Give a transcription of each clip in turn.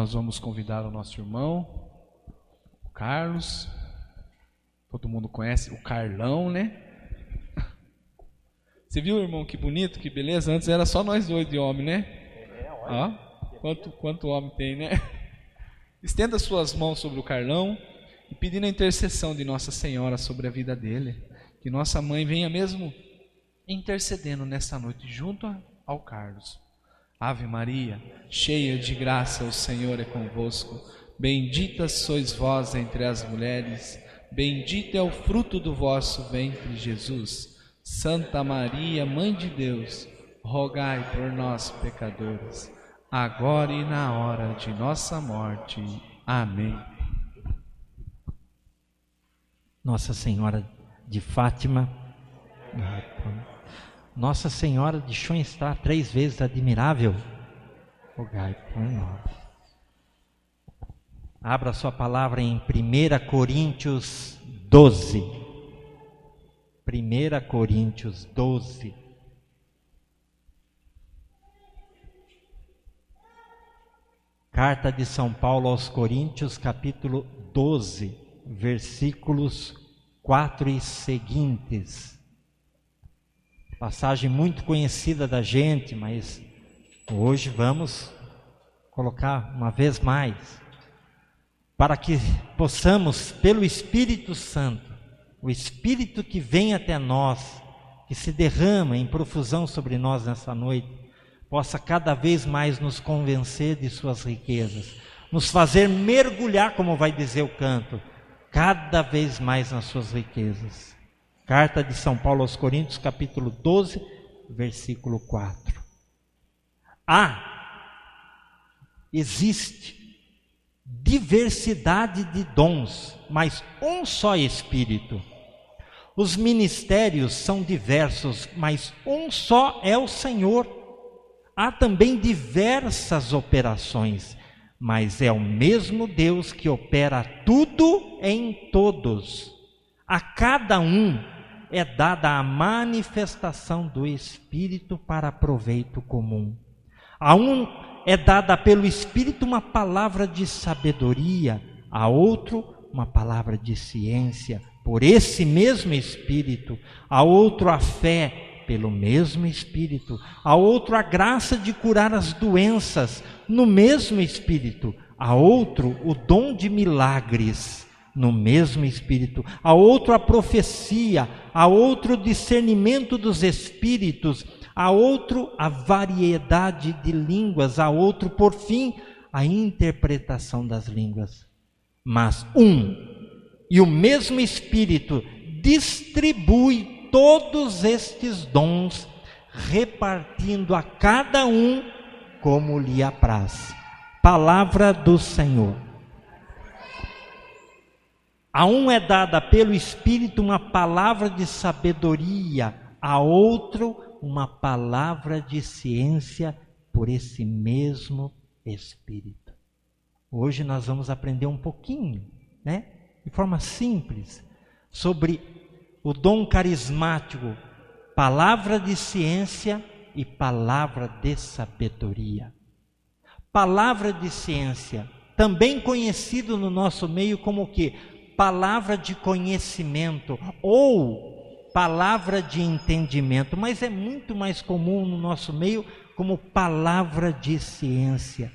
nós vamos convidar o nosso irmão, o Carlos. Todo mundo conhece o Carlão, né? Você viu, irmão, que bonito, que beleza? Antes era só nós dois de homem, né? Ó, quanto homem tem, né? Estenda suas mãos sobre o Carlão e pedindo a intercessão de Nossa Senhora sobre a vida dele. Que Nossa Mãe venha mesmo intercedendo nessa noite junto ao Carlos. Ave Maria, cheia de graça, o Senhor é convosco. Bendita sois vós entre as mulheres, bendito é o fruto do vosso ventre, Jesus. Santa Maria, Mãe de Deus, rogai por nós, pecadores, agora e na hora de nossa morte. Amém. Nossa Senhora de Fátima, Nossa Senhora de Schoenstatt, 3 vezes admirável, rogai por nós. Abra sua palavra em 1 Coríntios 12. 1 Coríntios 12. Carta de São Paulo aos Coríntios, capítulo 12, versículos 4 e seguintes. Passagem muito conhecida da gente, mas hoje vamos colocar uma vez mais, para que possamos, pelo Espírito Santo, o Espírito que vem até nós, que se derrama em profusão sobre nós nessa noite, possa cada vez mais nos convencer de suas riquezas, nos fazer mergulhar, como vai dizer o canto, cada vez mais nas suas riquezas. Carta de São Paulo aos Coríntios, capítulo 12, versículo 4. Existe diversidade de dons, mas um só Espírito. Os ministérios são diversos, mas um só é o Senhor. Há também diversas operações, mas é o mesmo Deus que opera tudo em todos. A cada um é dada a manifestação do Espírito para proveito comum. A um é dada pelo Espírito uma palavra de sabedoria, a outro uma palavra de ciência, por esse mesmo Espírito, a outro a fé, pelo mesmo Espírito, a outro a graça de curar as doenças, no mesmo Espírito, a outro o dom de milagres, no mesmo Espírito, a outro a profecia, a outro o discernimento dos Espíritos, a outro a variedade de línguas, a outro, por fim, a interpretação das línguas. Mas um e o mesmo Espírito distribui todos estes dons, repartindo a cada um como lhe apraz. Palavra do Senhor. A um é dada pelo Espírito uma palavra de sabedoria, a outro uma palavra de ciência por esse mesmo Espírito. Hoje nós vamos aprender um pouquinho, de forma simples, sobre o dom carismático, palavra de ciência e palavra de sabedoria. Palavra de ciência, também conhecido no nosso meio como o quê? Palavra de conhecimento ou palavra de entendimento, mas é muito mais comum no nosso meio como palavra de ciência.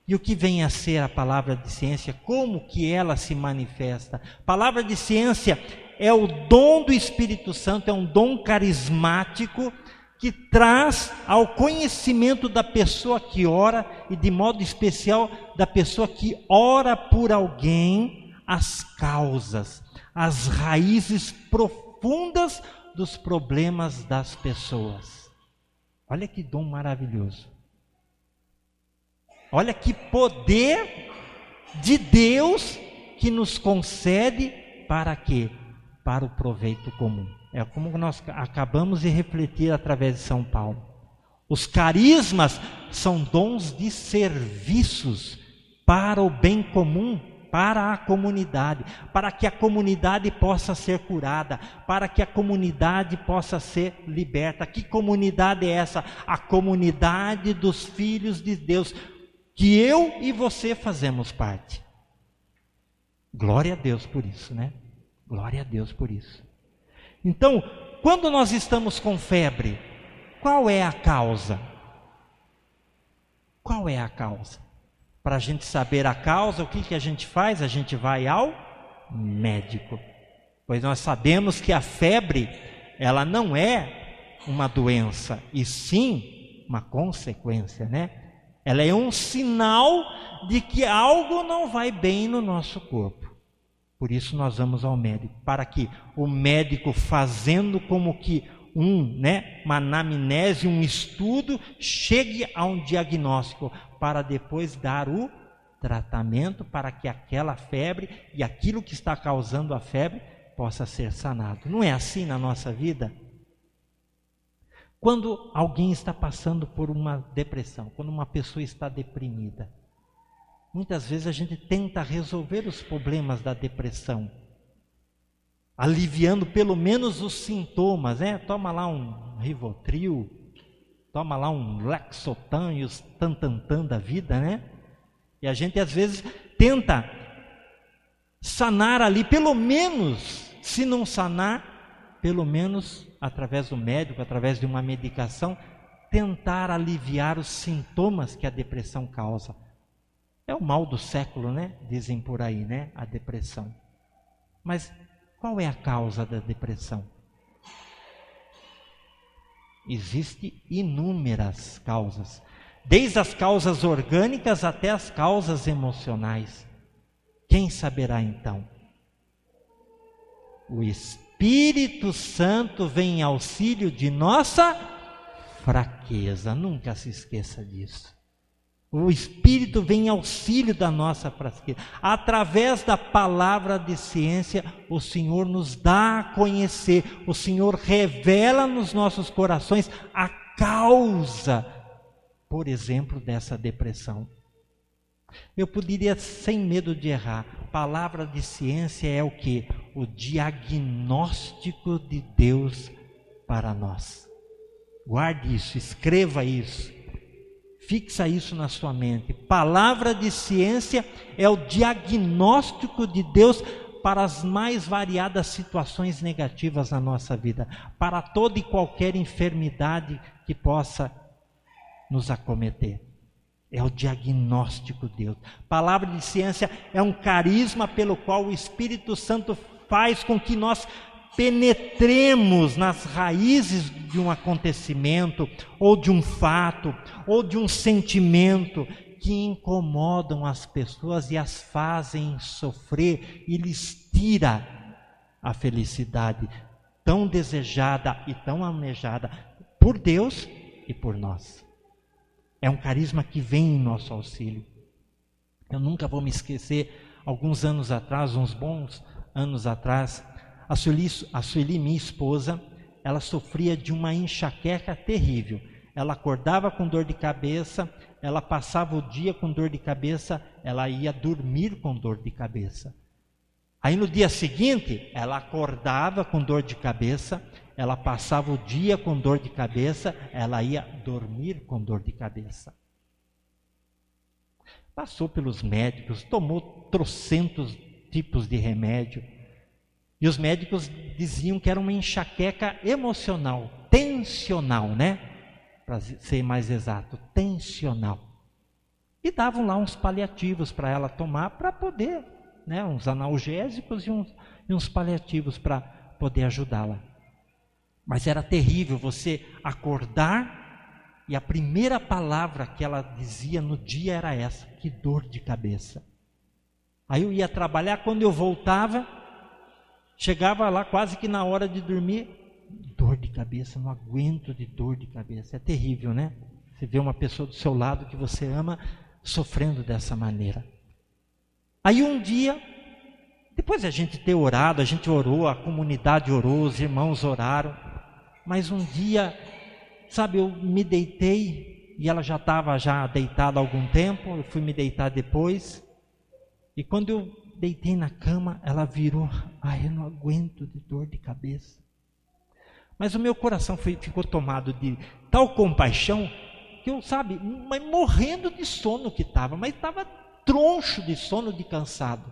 E o que vem a ser a palavra de ciência? Como que ela se manifesta? Palavra de ciência é o dom do Espírito Santo, é um dom carismático que traz ao conhecimento da pessoa que ora, e de modo especial da pessoa que ora por alguém, as causas, as raízes profundas dos problemas das pessoas. Olha que dom maravilhoso. Olha que poder de Deus que nos concede para quê? Para o proveito comum. É como nós acabamos de refletir através de São Paulo. Os carismas são dons de serviços para o bem comum, para a comunidade, para que a comunidade possa ser curada, para que a comunidade possa ser liberta. Que comunidade é essa? A comunidade dos filhos de Deus, que eu e você fazemos parte. Glória a Deus por isso, né? Glória a Deus por isso. Então, quando nós estamos com febre, qual é a causa? Qual é a causa? Para a gente saber a causa, o que a gente faz? A gente vai ao médico. Pois nós sabemos que a febre, ela não é uma doença, e sim uma consequência, né? Ela é um sinal de que algo não vai bem no nosso corpo. Por isso nós vamos ao médico, para que o médico, fazendo como que uma anamnese, um estudo, chegue a um diagnóstico, para depois dar o tratamento para que aquela febre e aquilo que está causando a febre possa ser sanado. Não é assim na nossa vida? Quando alguém está passando por uma depressão, quando uma pessoa está deprimida, muitas vezes a gente tenta resolver os problemas da depressão, aliviando pelo menos os sintomas, né? Toma lá um Rivotril, toma lá um Lexotan e os tantantan da vida, né? E a gente às vezes tenta sanar ali, pelo menos, se não sanar, pelo menos através do médico, através de uma medicação, tentar aliviar os sintomas que a depressão causa. É o mal do século, né? Dizem por aí, né? A depressão. Mas qual é a causa da depressão? Existem inúmeras causas, desde as causas orgânicas até as causas emocionais. Quem saberá então? O Espírito Santo vem em auxílio de nossa fraqueza. Nunca se esqueça disso. O Espírito vem em auxílio da nossa fraqueza. Através da palavra de ciência, o Senhor nos dá a conhecer, o Senhor revela nos nossos corações a causa, por exemplo, dessa depressão. Eu poderia, sem medo de errar, palavra de ciência é o quê? O diagnóstico de Deus para nós. Guarde isso, escreva isso. Fixa isso na sua mente. Palavra de ciência é o diagnóstico de Deus para as mais variadas situações negativas na nossa vida, para toda e qualquer enfermidade que possa nos acometer. É o diagnóstico de Deus. Palavra de ciência é um carisma pelo qual o Espírito Santo faz com que nós penetremos nas raízes de um acontecimento, ou de um fato, ou de um sentimento que incomodam as pessoas e as fazem sofrer e lhes tira a felicidade tão desejada e tão almejada por Deus e por nós. É um carisma que vem em nosso auxílio. Eu nunca vou me esquecer, alguns anos atrás, uns bons anos atrás, a Sueli, minha esposa, ela sofria de uma enxaqueca terrível. Ela acordava com dor de cabeça, ela passava o dia com dor de cabeça, ela ia dormir com dor de cabeça. Aí no dia seguinte, ela acordava com dor de cabeça, ela passava o dia com dor de cabeça, ela ia dormir com dor de cabeça. Passou pelos médicos, tomou trocentos tipos de remédio. E os médicos diziam que era uma enxaqueca emocional, tensional, né? Para ser mais exato, tensional. E davam lá uns paliativos para ela tomar, para poder, né? Uns analgésicos e uns paliativos para poder ajudá-la. Mas era terrível você acordar e a primeira palavra que ela dizia no dia era essa: que dor de cabeça. Aí eu ia trabalhar, quando eu voltava, chegava lá quase que na hora de dormir, dor de cabeça, não aguento de dor de cabeça. É terrível, né? Você vê uma pessoa do seu lado que você ama sofrendo dessa maneira. Aí um dia, depois de a gente ter orado, a gente orou, a comunidade orou, os irmãos oraram, mas um dia, sabe, eu me deitei e ela já estava deitada há algum tempo, eu fui me deitar depois, e quando eu deitei na cama, ela virou: ai, eu não aguento de dor de cabeça. Mas o meu coração ficou tomado de tal compaixão sabe, mas morrendo de sono que estava, mas estava troncho de sono, de cansado.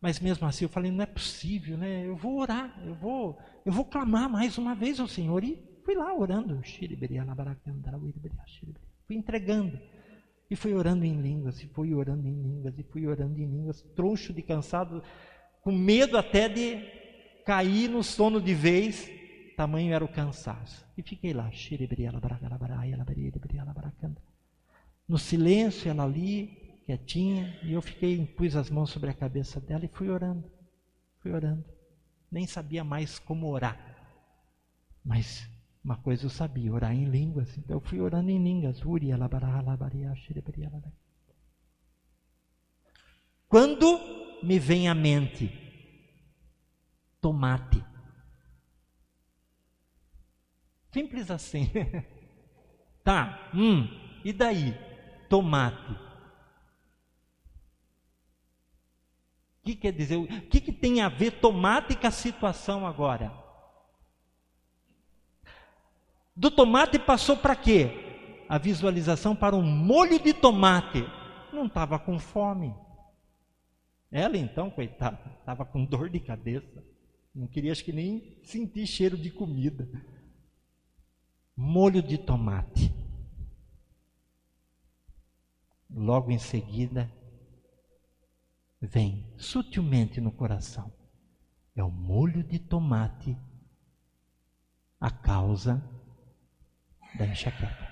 Mas mesmo assim eu falei, não é possível, né? Eu vou orar, eu vou clamar mais uma vez ao Senhor. E fui lá orando, fui entregando. E fui orando em línguas, e fui orando em línguas, e fui orando em línguas, troncho de cansado, com medo até de cair no sono de vez, tamanho era o cansaço. E fiquei lá, no silêncio, ela ali, quietinha, e eu pus as mãos sobre a cabeça dela e fui orando. Nem sabia mais como orar, mas uma coisa eu sabia, orar em línguas. Então eu fui orando em línguas. Quando me vem à mente tomate, simples assim. Tá, e daí? Tomate. O que quer dizer? O que tem a ver tomate com a situação agora? Do tomate passou para quê? A visualização para um molho de tomate. Não estava com fome. Ela então, coitada, estava com dor de cabeça. Não queria, acho que nem sentir cheiro de comida. Molho de tomate. Logo em seguida, vem sutilmente no coração. É o molho de tomate a causa da enxaqueca.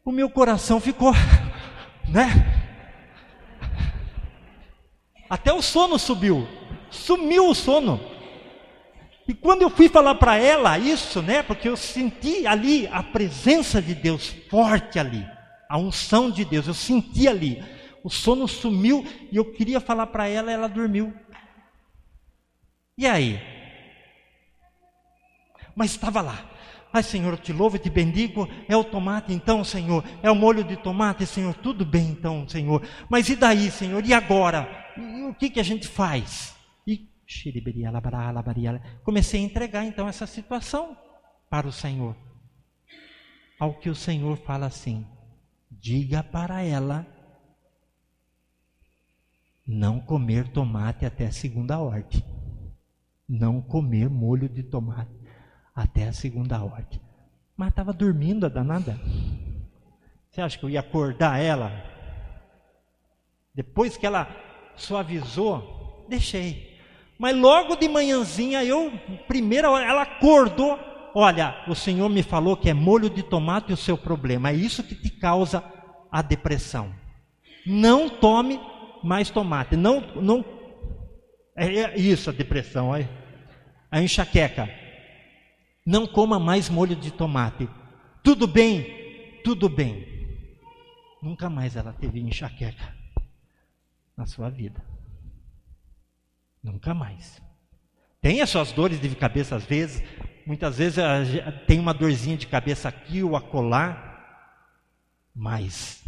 O meu coração ficou, né? Até o sono sumiu o sono. E quando eu fui falar para ela isso, né? Porque eu senti ali a presença de Deus forte ali, a unção de Deus, eu senti ali. O sono sumiu e eu queria falar para ela, ela dormiu. E aí? Mas estava lá. Ai, Senhor, eu te louvo e te bendigo. É o tomate então, Senhor? É o molho de tomate, Senhor? Tudo bem então, Senhor. Mas e daí, Senhor? E agora? E o que a gente faz? E comecei a entregar então essa situação para o Senhor. Ao que o Senhor fala assim: diga para ela não comer tomate até a segunda ordem. Não comer molho de tomate até a segunda ordem. Mas estava dormindo a danada. Você acha que eu ia acordar ela? Depois que ela suavizou, deixei. Mas logo de manhãzinha, primeira hora, ela acordou. Olha, o Senhor me falou que é molho de tomate o seu problema. É isso que te causa a depressão. Não tome mais tomate. Não. É isso a depressão. A enxaqueca. Não coma mais molho de tomate. Tudo bem? Tudo bem. Nunca mais ela teve enxaqueca na sua vida. Nunca mais. Tem as suas dores de cabeça às vezes. Muitas vezes tem uma dorzinha de cabeça aqui ou acolá. Mas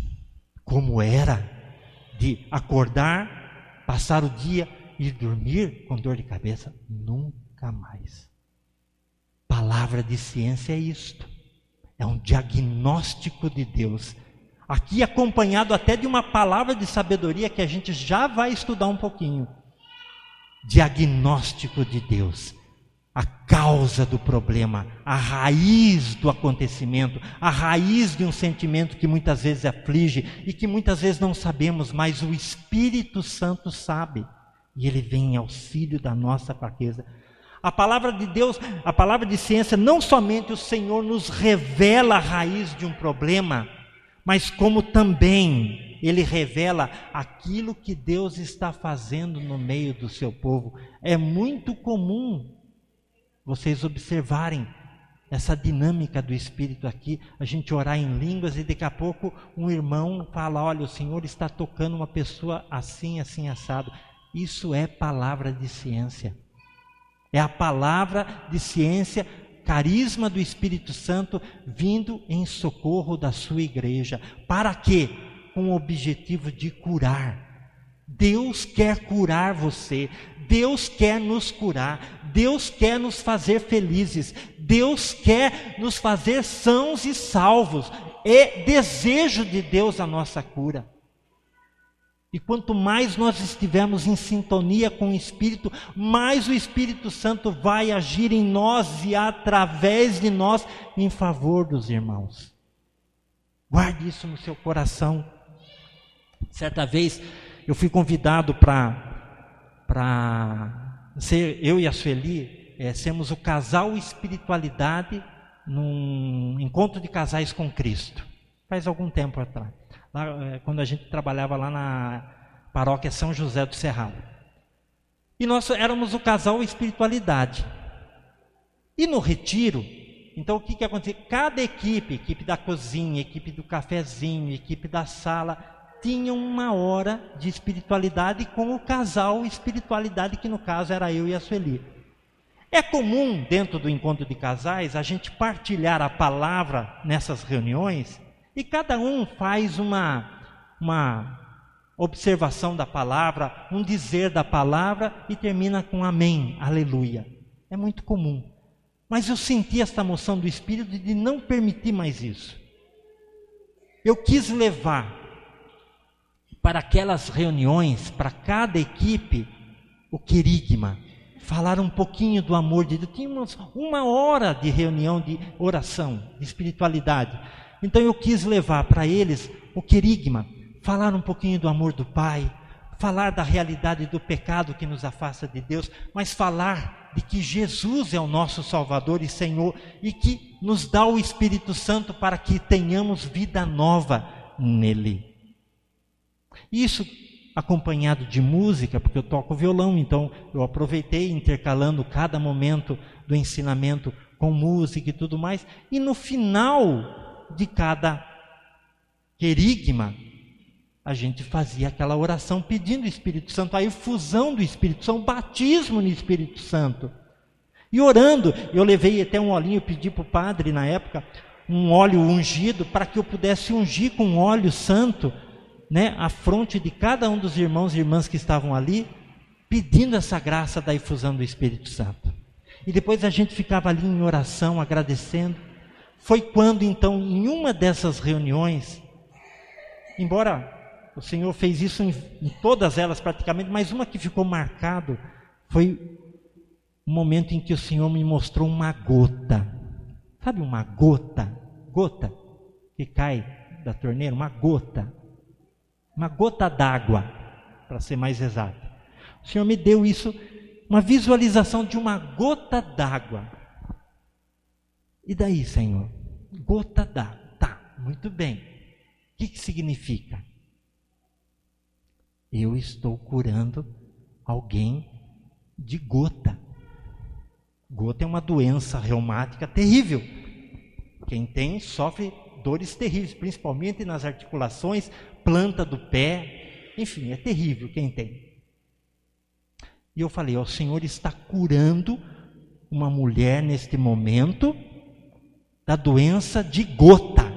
como era de acordar, passar o dia e dormir com dor de cabeça? Nunca mais. Palavra de ciência é isto. É um diagnóstico de Deus. Aqui acompanhado até de uma palavra de sabedoria que a gente já vai estudar um pouquinho. Diagnóstico de Deus. A causa do problema, a raiz do acontecimento, a raiz de um sentimento que muitas vezes aflige e que muitas vezes não sabemos, mas o Espírito Santo sabe. E ele vem em auxílio da nossa fraqueza. A palavra de Deus, a palavra de ciência, não somente o Senhor nos revela a raiz de um problema, mas como também Ele revela aquilo que Deus está fazendo no meio do seu povo. É muito comum vocês observarem essa dinâmica do Espírito aqui, a gente orar em línguas e daqui a pouco um irmão fala, olha, o Senhor está tocando uma pessoa assim, assim, assado. Isso é palavra de ciência. É a palavra de ciência, carisma do Espírito Santo vindo em socorro da sua igreja. Para quê? Com o objetivo de curar. Deus quer curar você. Deus quer nos curar, Deus quer nos fazer felizes, Deus quer nos fazer sãos e salvos. É desejo de Deus a nossa cura. E quanto mais nós estivermos em sintonia com o Espírito, mais o Espírito Santo vai agir em nós e através de nós em favor dos irmãos. Guarde isso no seu coração. Certa vez eu fui convidado para ser, eu e a Sueli, sermos o casal espiritualidade num encontro de casais com Cristo. Faz algum tempo atrás. Lá, quando a gente trabalhava lá na paróquia São José do Cerrado. E nós éramos o casal espiritualidade. E no retiro, então o que acontecia? Cada equipe da cozinha, equipe do cafezinho, equipe da sala, tinha uma hora de espiritualidade com o casal espiritualidade, que no caso era eu e a Sueli. É comum, dentro do encontro de casais, a gente partilhar a palavra nessas reuniões, e cada um faz uma observação da palavra, um dizer da palavra, e termina com amém, aleluia. É muito comum. Mas eu senti esta moção do Espírito de não permitir mais isso. Eu quis levar para aquelas reuniões, para cada equipe, o querigma, falar um pouquinho do amor de Deus. Tínhamos uma hora de reunião de oração, de espiritualidade. Então eu quis levar para eles o querigma, falar um pouquinho do amor do Pai, falar da realidade do pecado que nos afasta de Deus, mas falar de que Jesus é o nosso Salvador e Senhor e que nos dá o Espírito Santo para que tenhamos vida nova nele. Isso acompanhado de música, porque eu toco violão, então eu aproveitei intercalando cada momento do ensinamento com música e tudo mais, e no final de cada querigma, a gente fazia aquela oração pedindo o Espírito Santo, a efusão do Espírito Santo, o batismo no Espírito Santo. E orando, eu levei até um olhinho, pedi para o padre na época, um óleo ungido, para que eu pudesse ungir com óleo santo, a fronte de cada um dos irmãos e irmãs que estavam ali, pedindo essa graça da efusão do Espírito Santo. E depois a gente ficava ali em oração, agradecendo. Foi quando então, em uma dessas reuniões, embora o Senhor fez isso em todas elas praticamente, mas uma que ficou marcado foi o momento em que o Senhor me mostrou uma gota. Sabe uma gota? Gota que cai da torneira, uma gota d'água, para ser mais exato. O Senhor me deu isso, uma visualização de uma gota d'água. E daí, Senhor? Gota d'água. Tá, muito bem. O que significa? Eu estou curando alguém de gota. Gota é uma doença reumática terrível. Quem tem sofre dores terríveis, principalmente nas articulações, planta do pé, enfim, é terrível quem tem. E eu falei, o Senhor está curando uma mulher neste momento da doença de gota.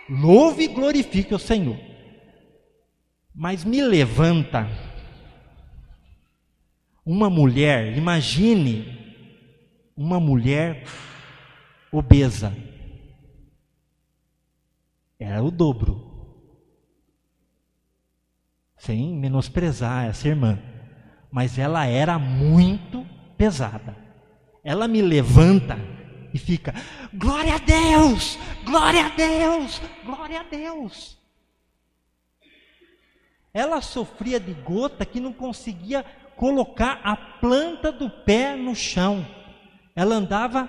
Louve e glorifique o Senhor. Mas me levanta uma mulher, imagine uma mulher obesa. Era o dobro. Sem menosprezar essa irmã. Mas ela era muito pesada. Ela me levanta e fica, glória a Deus, glória a Deus, glória a Deus. Ela sofria de gota que não conseguia colocar a planta do pé no chão. Ela andava,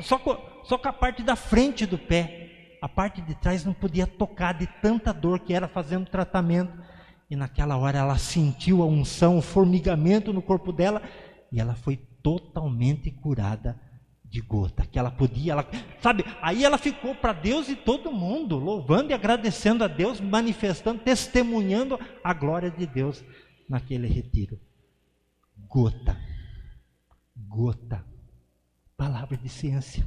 só com a parte da frente do pé. A parte de trás não podia tocar de tanta dor que era fazendo tratamento. E naquela hora ela sentiu a unção, o formigamento no corpo dela. E ela foi totalmente curada de gota. Que ela podia, aí ela ficou para Deus e todo mundo, louvando e agradecendo a Deus, manifestando, testemunhando a glória de Deus naquele retiro. Gota. Palavra de ciência.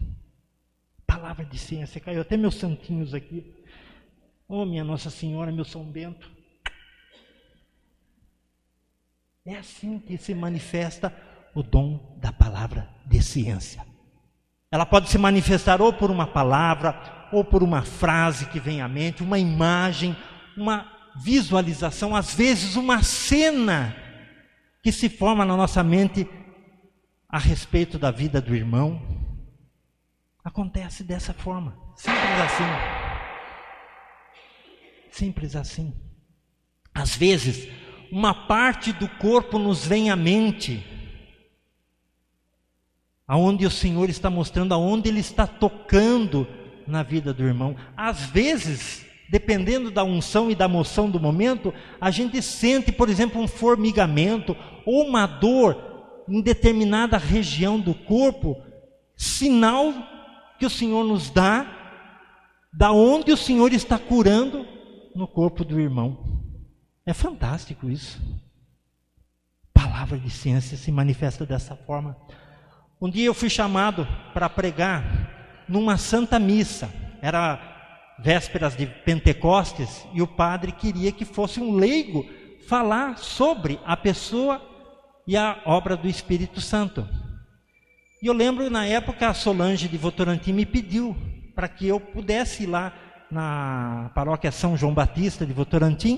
Palavra de ciência. Caiu até meus santinhos aqui. Oh, minha Nossa Senhora, meu São Bento. É assim que se manifesta o dom da palavra de ciência. Ela pode se manifestar ou por uma palavra, ou por uma frase que vem à mente, uma imagem, uma visualização, às vezes uma cena que se forma na nossa mente a respeito da vida do irmão. Acontece dessa forma, simples assim. Simples assim. Às vezes, uma parte do corpo nos vem à mente, aonde o Senhor está mostrando, aonde Ele está tocando na vida do irmão. Às vezes, dependendo da unção e da moção do momento, a gente sente, por exemplo, um formigamento ou uma dor em determinada região do corpo, sinal que o Senhor nos dá, da onde o Senhor está curando no corpo do irmão. É fantástico isso. Palavra de ciência se manifesta dessa forma. Um dia eu fui chamado para pregar numa santa missa. Era vésperas de Pentecostes e o padre queria que fosse um leigo falar sobre a pessoa e a obra do Espírito Santo. E eu lembro na época a Solange de Votorantim me pediu para que eu pudesse ir lá na paróquia São João Batista de Votorantim,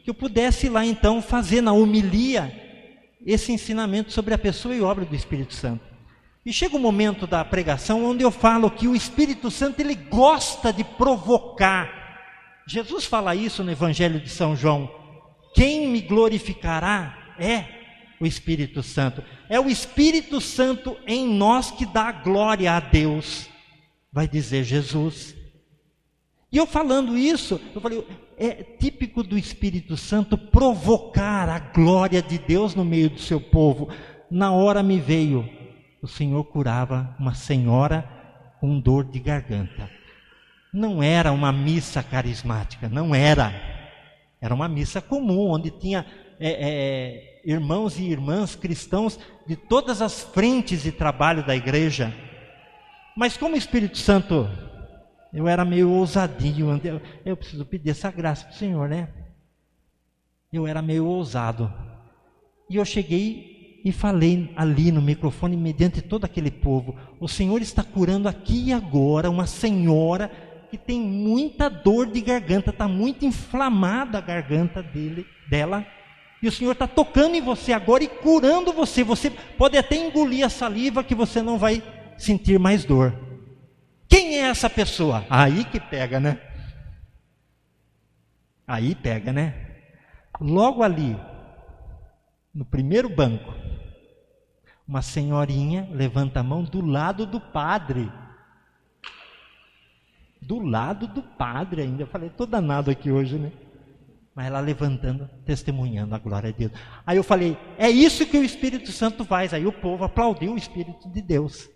que eu pudesse ir lá então fazer na homilia esse ensinamento sobre a pessoa e obra do Espírito Santo. E chega um momento da pregação onde eu falo que o Espírito Santo, ele gosta de provocar. Jesus fala isso no Evangelho de São João. Quem me glorificará é o Espírito Santo. É o Espírito Santo em nós que dá glória a Deus, vai dizer Jesus. E eu falando isso, eu falei, é típico do Espírito Santo provocar a glória de Deus no meio do seu povo. Na hora me veio, o Senhor curava uma senhora com dor de garganta. Não era uma missa carismática, não era. Era uma missa comum, onde tinha irmãos e irmãs cristãos de todas as frentes de trabalho da igreja. Mas como o Espírito Santo, eu era meio ousadinho, eu preciso pedir essa graça para o Senhor, né? Eu era meio ousado. E eu cheguei e falei ali no microfone, mediante todo aquele povo, o Senhor está curando aqui e agora uma senhora que tem muita dor de garganta, está muito inflamada a garganta dela, e o Senhor está tocando em você agora e curando você. Você pode até engolir a saliva que você não vai sentir mais dor. Quem é essa pessoa? Aí que pega, né? Aí pega, né? Logo ali, no primeiro banco, uma senhorinha levanta a mão do lado do padre. Do lado do padre ainda. Eu falei, estou danado aqui hoje, né? Mas ela levantando, testemunhando a glória de Deus. Aí eu falei, é isso que o Espírito Santo faz. Aí o povo aplaudiu o Espírito de Deus.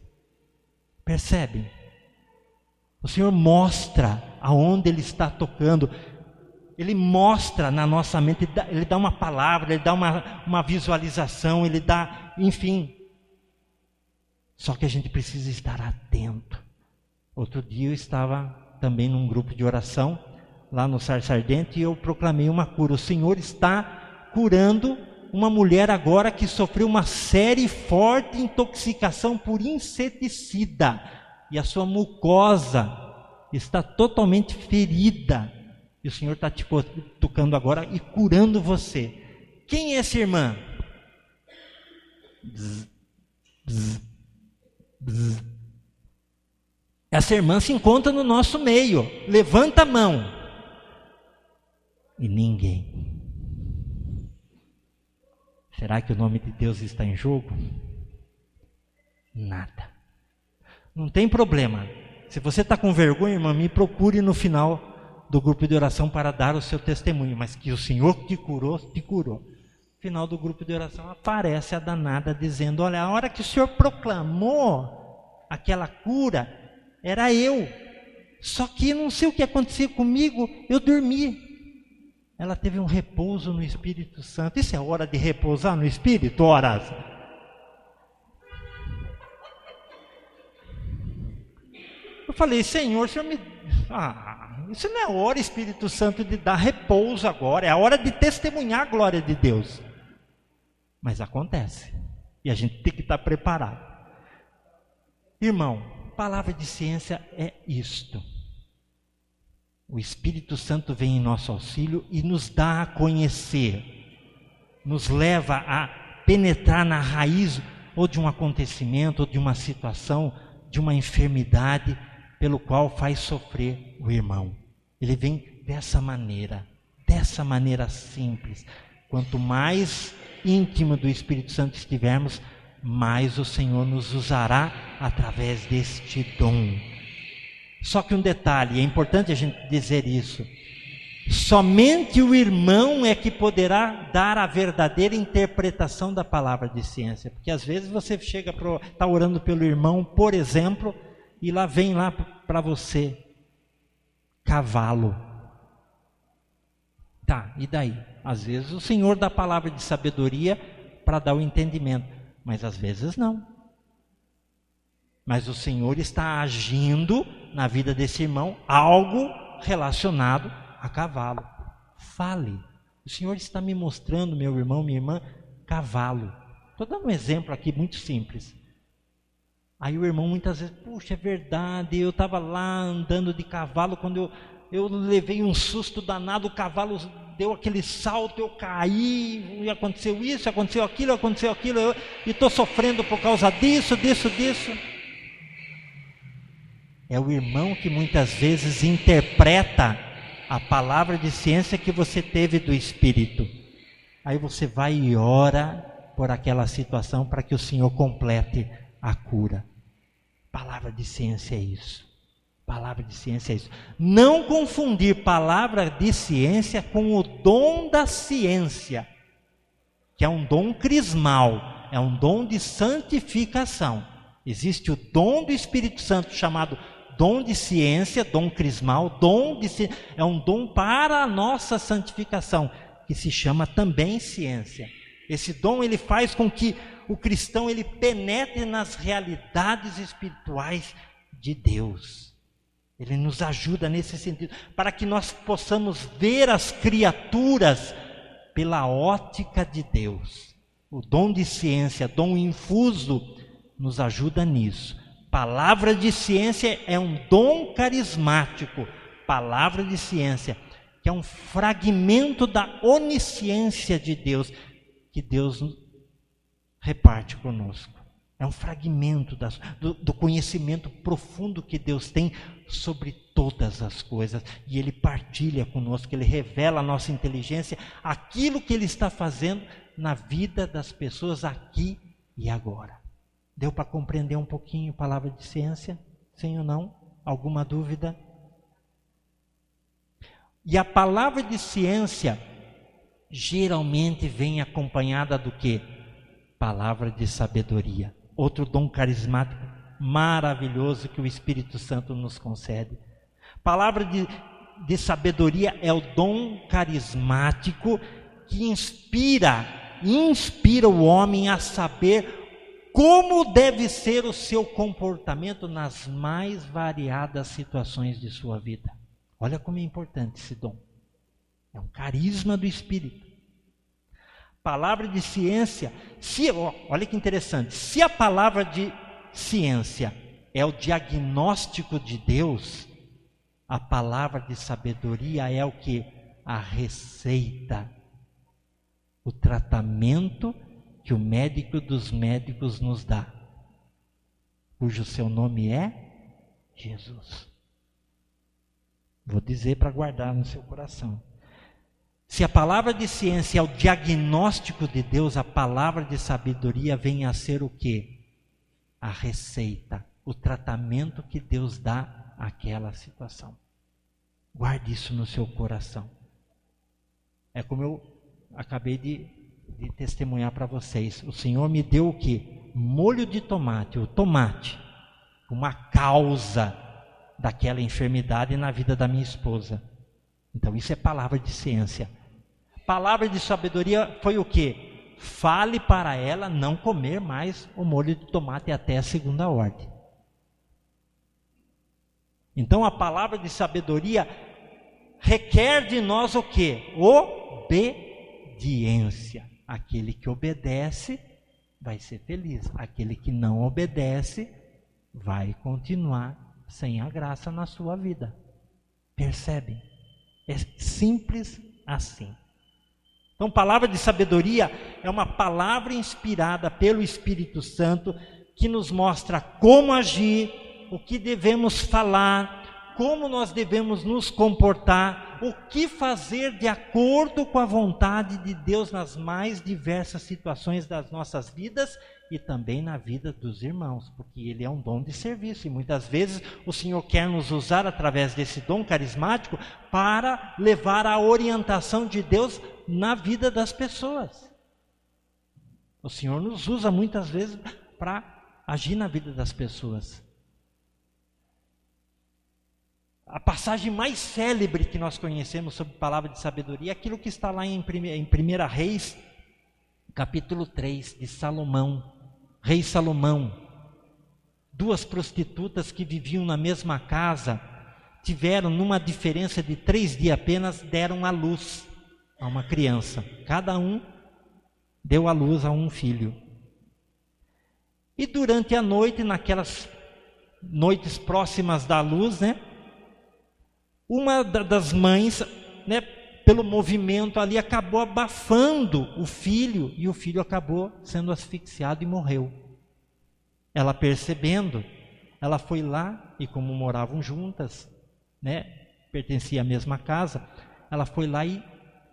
Percebem? O Senhor mostra aonde Ele está tocando. Ele mostra na nossa mente, Ele dá uma palavra, Ele dá uma visualização, Ele dá, enfim. Só que a gente precisa estar atento. Outro dia eu estava também num grupo de oração, lá no Sarça Ardente, e eu proclamei uma cura. O Senhor está curando uma mulher agora que sofreu uma séria e forte intoxicação por inseticida. E a sua mucosa está totalmente ferida. E o Senhor está te tocando agora e curando você. Quem é essa irmã? Bzz, bzz, bzz. Essa irmã se encontra no nosso meio. Levanta a mão. E ninguém. Será que o nome de Deus está em jogo? Nada. Não tem problema. Se você está com vergonha, irmã, me procure no final do grupo de oração para dar o seu testemunho. Mas que o Senhor te curou, te curou. No final do grupo de oração aparece a danada dizendo, olha, a hora que o Senhor proclamou aquela cura, era eu. Só que não sei o que acontecia comigo, eu dormi. Ela teve um repouso no Espírito Santo. Isso é hora de repousar no Espírito, horas. Eu falei, Senhor, o Senhor me... isso não é hora, Espírito Santo, de dar repouso agora. É a hora de testemunhar a glória de Deus. Mas acontece. E a gente tem que estar preparado. Irmão, palavra de ciência é isto. O Espírito Santo vem em nosso auxílio e nos dá a conhecer. Nos leva a penetrar na raiz ou de um acontecimento, ou de uma situação, de uma enfermidade, pelo qual faz sofrer o irmão. Ele vem dessa maneira simples. Quanto mais íntimo do Espírito Santo estivermos, mais o Senhor nos usará através deste dom. Só que um detalhe, é importante a gente dizer isso: somente o irmão é que poderá dar a verdadeira interpretação da palavra de ciência. Porque às vezes você chega está orando pelo irmão, por exemplo, e lá vem lá para você cavalo. Tá, e daí? Às vezes o Senhor dá a palavra de sabedoria para dar o entendimento, mas às vezes não. Mas o Senhor está agindo na vida desse irmão algo relacionado a cavalo. Fale. O Senhor está me mostrando, meu irmão, minha irmã, cavalo. Estou dando um exemplo aqui muito simples. Aí o irmão muitas vezes, puxa, é verdade, eu estava lá andando de cavalo, quando eu levei um susto danado, o cavalo deu aquele salto, eu caí, e aconteceu isso, aconteceu aquilo, e estou sofrendo por causa disso. É o irmão que muitas vezes interpreta a palavra de ciência que você teve do Espírito. Aí você vai e ora por aquela situação para que o Senhor complete a cura. Palavra de ciência é isso. Palavra de ciência é isso. Não confundir palavra de ciência com o dom da ciência, que é um dom crismal, é um dom de santificação. Existe o dom do Espírito Santo chamado dom de ciência, dom crismal, é um dom para a nossa santificação, que se chama também ciência. Esse dom ele faz com que o cristão ele penetre nas realidades espirituais de Deus. Ele nos ajuda nesse sentido, para que nós possamos ver as criaturas pela ótica de Deus. O dom de ciência, dom infuso, nos ajuda nisso. Palavra de ciência é um dom carismático. Palavra de ciência, que é um fragmento da onisciência de Deus, que Deus reparte conosco. É um fragmento do conhecimento profundo que Deus tem sobre todas as coisas. E Ele partilha conosco, Ele revela a nossa inteligência, aquilo que Ele está fazendo na vida das pessoas aqui e agora. Deu para compreender um pouquinho a palavra de ciência? Sim ou não? Alguma dúvida? E a palavra de ciência geralmente vem acompanhada do quê? Palavra de sabedoria. Outro dom carismático maravilhoso que o Espírito Santo nos concede. Palavra de sabedoria é o dom carismático que inspira o homem a saber como deve ser o seu comportamento nas mais variadas situações de sua vida. Olha como é importante esse dom. É um carisma do Espírito. Palavra de ciência, olha que interessante, se a palavra de ciência é o diagnóstico de Deus, a palavra de sabedoria é o que? A receita, o tratamento que o médico dos médicos nos dá, cujo seu nome é Jesus. Vou dizer para guardar no seu coração. Se a palavra de ciência é o diagnóstico de Deus, a palavra de sabedoria vem a ser o quê? A receita, o tratamento que Deus dá àquela situação. Guarde isso no seu coração. É como eu acabei de testemunhar para vocês. O Senhor me deu o quê? Molho de tomate, o tomate, uma causa daquela enfermidade na vida da minha esposa. Então isso é palavra de ciência. Palavra de sabedoria foi o quê? Fale para ela não comer mais o molho de tomate até a segunda ordem. Então a palavra de sabedoria requer de nós o quê? Obediência. aquele que obedece vai ser feliz. Aquele que não obedece vai continuar sem a graça na sua vida. Percebem? É simples assim. Então, palavra de sabedoria é uma palavra inspirada pelo Espírito Santo que nos mostra como agir, o que devemos falar, como nós devemos nos comportar, o que fazer de acordo com a vontade de Deus nas mais diversas situações das nossas vidas e também na vida dos irmãos, porque ele é um dom de serviço e muitas vezes o Senhor quer nos usar através desse dom carismático para levar a orientação de Deus na vida das pessoas. O Senhor nos usa muitas vezes para agir na vida das pessoas. A passagem mais célebre que nós conhecemos sobre palavra de sabedoria é aquilo que está lá em 1 Reis, capítulo 3, de Salomão. Rei Salomão. Duas prostitutas que viviam na mesma casa, tiveram, numa diferença de 3 dias apenas, deram à luz a uma criança. Cada um deu à luz a um filho. E durante a noite, naquelas noites próximas da luz, uma das mães, pelo movimento ali, acabou abafando o filho, e o filho acabou sendo asfixiado e morreu. Ela percebendo, ela foi lá, e como moravam juntas, pertencia à mesma casa, ela foi lá e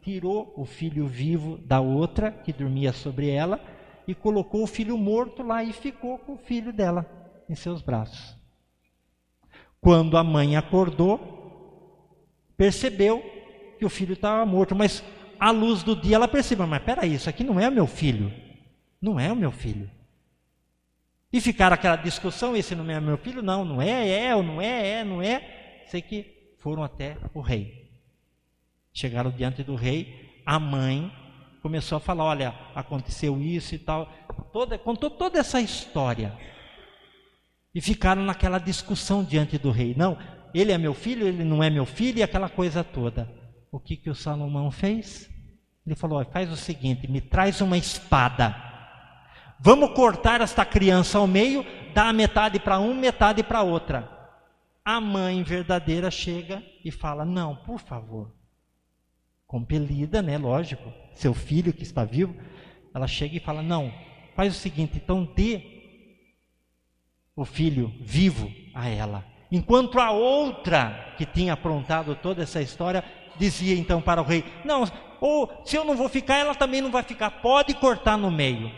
tirou o filho vivo da outra, que dormia sobre ela, e colocou o filho morto lá, e ficou com o filho dela em seus braços. Quando a mãe acordou, percebeu que o filho estava morto, mas à luz do dia ela percebeu, mas peraí, isso aqui não é o meu filho, não é o meu filho. E ficaram aquela discussão, esse não é meu filho, não é, ou não é, não é. Sei que foram até o rei. Chegaram diante do rei, a mãe começou a falar, olha, aconteceu isso e tal, contou toda essa história. E ficaram naquela discussão diante do rei, não, ele é meu filho, ele não é meu filho, e aquela coisa toda. O que o Salomão fez? Ele falou, faz o seguinte, me traz uma espada, vamos cortar esta criança ao meio, dá a metade para um, metade para outra. A mãe verdadeira chega e fala, não, por favor, compelida, lógico, seu filho que está vivo, ela chega e fala, não, faz o seguinte, então dê o filho vivo a ela. Enquanto a outra, que tinha aprontado toda essa história, dizia então para o rei, não, ou se eu não vou ficar, ela também não vai ficar, pode cortar no meio.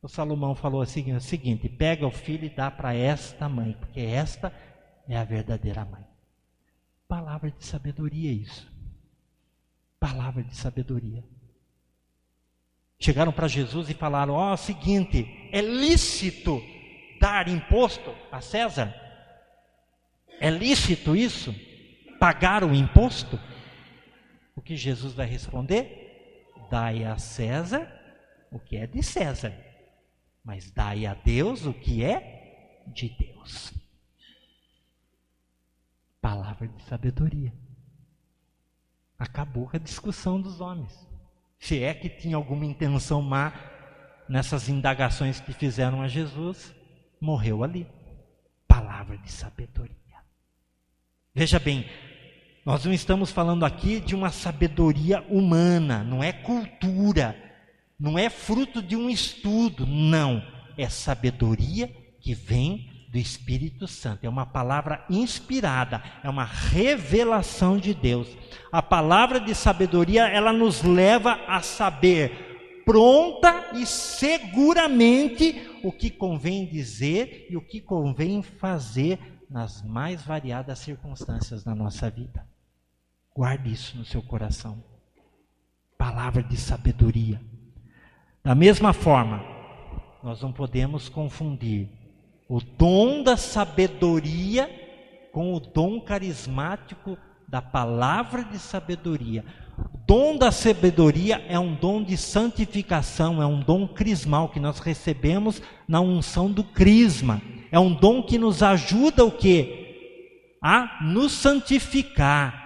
O Salomão falou assim, o seguinte, pega o filho e dá para esta mãe, porque esta é a verdadeira mãe. Palavra de sabedoria isso. Palavra de sabedoria. Chegaram para Jesus e falaram, seguinte, é lícito dar imposto a César? É lícito isso? Pagar o imposto? O que Jesus vai responder? Dai a César o que é de César, mas dai a Deus o que é de Deus. Palavra de sabedoria. Acabou a discussão dos homens. Se é que tinha alguma intenção má nessas indagações que fizeram a Jesus, morreu ali. Palavra de sabedoria. Veja bem, nós não estamos falando aqui de uma sabedoria humana, não é cultura, não é fruto de um estudo, não. É sabedoria que vem do Espírito Santo. É uma palavra inspirada, é uma revelação de Deus. A palavra de sabedoria, ela nos leva a saber pronta e seguramente o que convém dizer e o que convém fazer nas mais variadas circunstâncias da nossa vida. Guarde isso no seu coração. Palavra de sabedoria. Da mesma forma, nós não podemos confundir o dom da sabedoria com o dom carismático da palavra de sabedoria. O dom da sabedoria é um dom de santificação, é um dom crismal que nós recebemos na unção do crisma. É um dom que nos ajuda o quê? A nos santificar.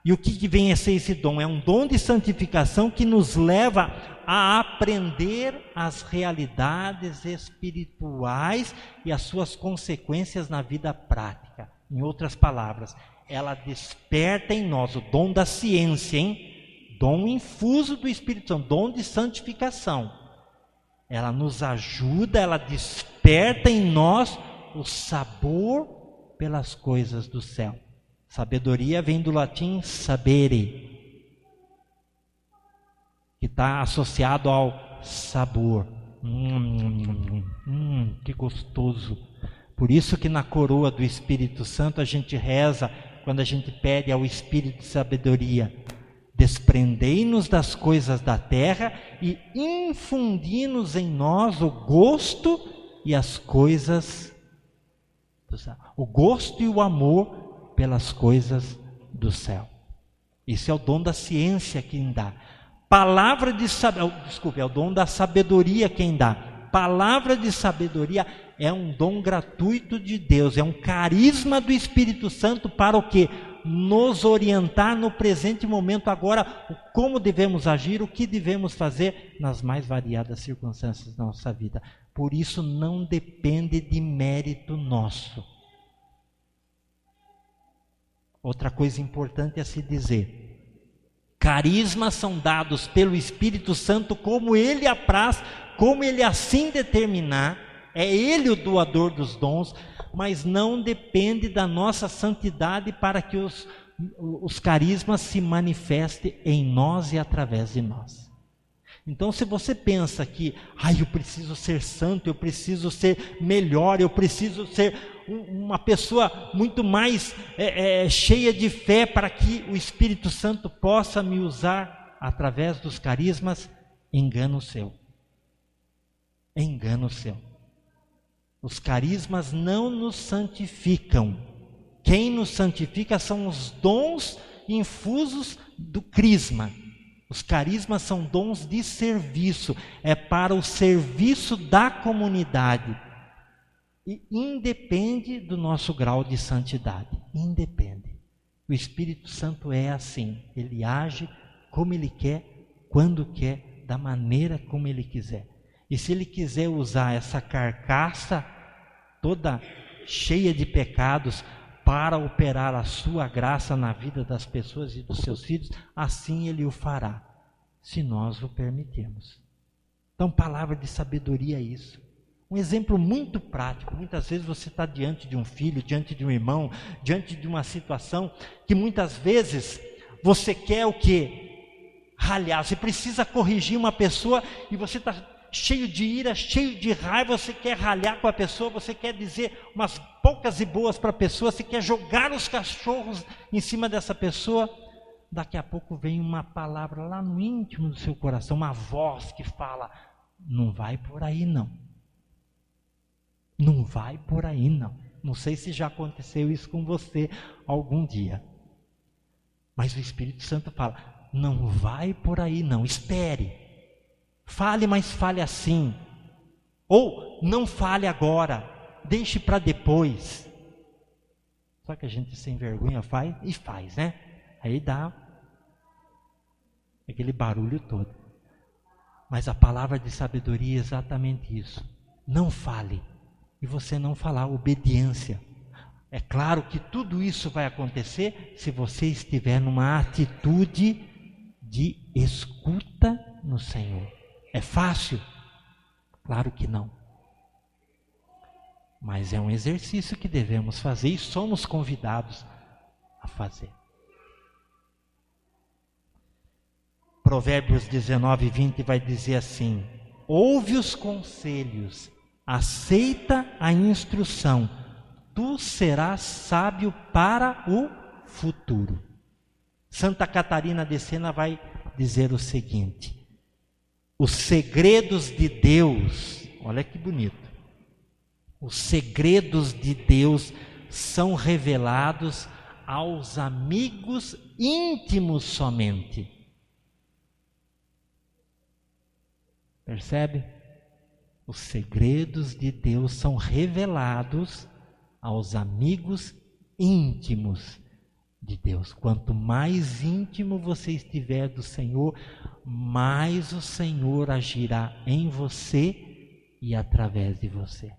E o que vem a ser esse dom? É um dom de santificação que nos leva a aprender as realidades espirituais e as suas consequências na vida prática. Em outras palavras, ela desperta em nós o dom da ciência, hein? Dom infuso do Espírito Santo, dom de santificação. Ela nos ajuda, ela desperta em nós o sabor pelas coisas do céu. Sabedoria vem do latim sabere, que está associado ao sabor. Que gostoso. Por isso que na coroa do Espírito Santo a gente reza, quando a gente pede ao Espírito de sabedoria: desprendei-nos das coisas da terra e infundi-nos em nós o gosto e as coisas, o gosto e o amor pelas coisas do céu. Isso é o dom da ciência quem dá. Palavra de é o dom da sabedoria quem dá. Palavra de sabedoria é um dom gratuito de Deus, é um carisma do Espírito Santo para o quê? Nos orientar no presente momento agora, como devemos agir, o que devemos fazer nas mais variadas circunstâncias da nossa vida. Por isso não depende de mérito nosso. Outra coisa importante a se dizer: carismas são dados pelo Espírito Santo como Ele apraz, como Ele assim determinar. É Ele o doador dos dons, mas não depende da nossa santidade para que os carismas se manifestem em nós e através de nós. Então, se você pensa que eu preciso ser santo, eu preciso ser melhor, eu preciso ser uma pessoa muito mais cheia de fé para que o Espírito Santo possa me usar através dos carismas, engano seu. Engano seu. Os carismas não nos santificam. Quem nos santifica são os dons infusos do crisma. Os carismas são dons de serviço, é para o serviço da comunidade. E independe do nosso grau de santidade. Independe. O Espírito Santo é assim. Ele age como Ele quer, quando quer, da maneira como Ele quiser. E se Ele quiser usar essa carcaça toda cheia de pecados para operar a sua graça na vida das pessoas e dos seus filhos, assim Ele o fará, se nós o permitirmos. Então, palavra de sabedoria é isso. Um exemplo muito prático. Muitas vezes você está diante de um filho, diante de um irmão, diante de uma situação que muitas vezes você quer o quê? Ralhar. Você precisa corrigir uma pessoa e você está cheio de ira, cheio de raiva, você quer ralhar com a pessoa, você quer dizer umas poucas e boas para a pessoa, você quer jogar os cachorros em cima dessa pessoa. Daqui a pouco vem uma palavra lá no íntimo do seu coração, uma voz que fala: não vai por aí não. Não vai por aí não. Não sei se já aconteceu isso com você algum dia. Mas o Espírito Santo fala: não vai por aí não, espere. Fale, mas fale assim. Ou não fale agora, deixe para depois. Só que a gente sem vergonha faz, né? Aí dá aquele barulho todo. Mas a palavra de sabedoria é exatamente isso. Não fale. E você não falar, obediência. É claro que tudo isso vai acontecer se você estiver numa atitude de escuta no Senhor. É fácil? Claro que não. Mas é um exercício que devemos fazer e somos convidados a fazer. Provérbios 19:20 vai dizer assim: ouve os conselhos, aceita a instrução, tu serás sábio para o futuro. Santa Catarina de Sena vai dizer o seguinte: os segredos de Deus, olha que bonito, os segredos de Deus são revelados aos amigos íntimos somente. Percebe? Os segredos de Deus são revelados aos amigos íntimos. de Deus. Quanto mais íntimo você estiver do Senhor, mais o Senhor agirá em você e através de você.